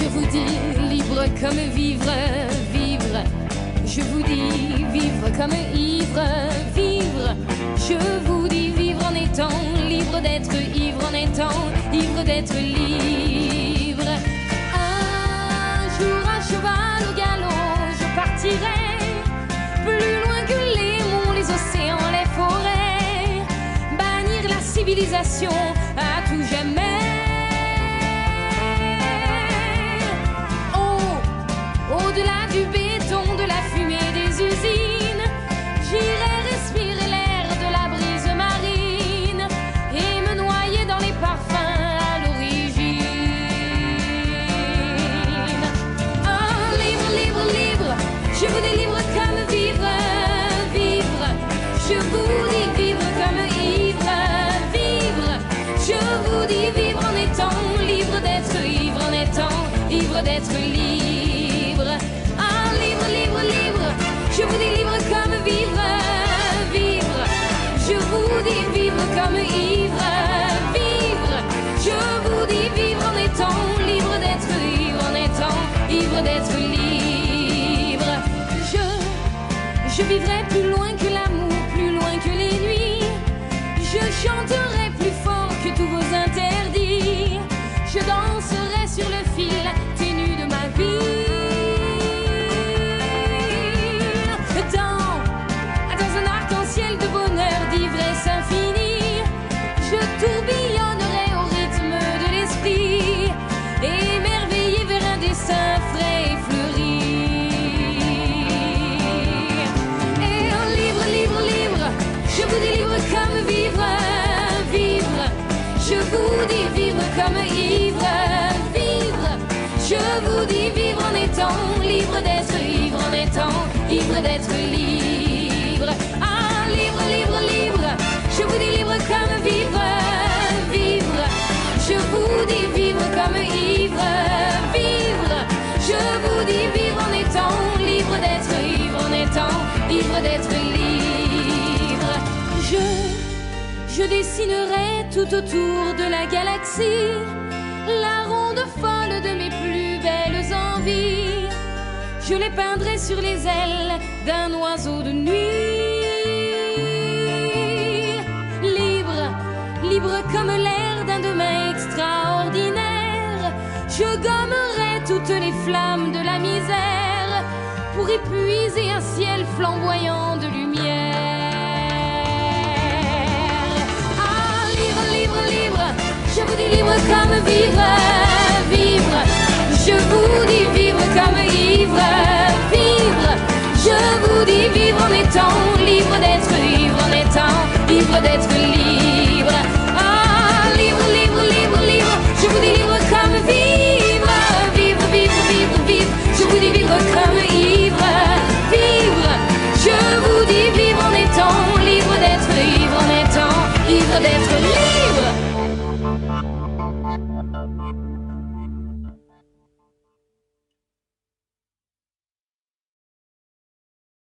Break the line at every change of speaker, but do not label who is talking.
vous dis libre comme vivre, vivre. Je vous dis vivre comme ivre, vivre. Je vous dis vivre en étant libre d'être ivre, en étant ivre d'être libre. Un jour à cheval au galop, je partirai plus loin que les monts, les océans, les forêts, bannir la civilisation à tout jamais. Au-delà du béton, de la fumée des usines, j'irai respirer l'air de la brise marine et me noyer dans les parfums à l'origine. Oh, libre, libre, libre, je vous dis libre comme vivre, vivre. Je vous dis vivre comme ivre, vivre. Je vous dis vivre en étant libre d'être ivre, en étant ivre d'être libre. Je vous dis libre comme vivre, vivre. Je vous dis vivre comme ivre, vivre. Je vous dis vivre en étant libre d'être ivre, en étant ivre d'être libre. Je vivrai plus loin que l'amour, plus loin que les nuits. Je chanterai plus fort que tous vos interdits. Je danserai sur le fil ténu de ma vie. Tourbillonnerai au rythme de l'esprit, émerveillé vers un dessin frais et fleuri. Et en libre, libre, libre, je vous dis libre comme vivre, vivre. Je vous dis vivre comme ivre, vivre. Je vous dis vivre en étant libre d'être ivre, en étant ivre d'être libre. Ah, libre, libre, libre, je vous dis libre comme vivre. Je vous dis vivre comme ivre, vivre. Je vous dis vivre en étant libre d'être ivre, en étant ivre d'être libre. Je dessinerai tout autour de la galaxie la ronde folle de mes plus belles envies. Je les peindrai sur les ailes d'un oiseau de nuit. Libre, libre comme l'air d'un demain extraordinaire, je gommerai toutes les flammes de la misère pour épuiser un ciel flamboyant de lumière. Ah, libre, libre, libre, je vous dis libre comme vivre, vivre. Je vous dis vivre comme ivre, vivre. Je vous dis vivre en étant libre d'être ivre, en étant ivre d'être libre.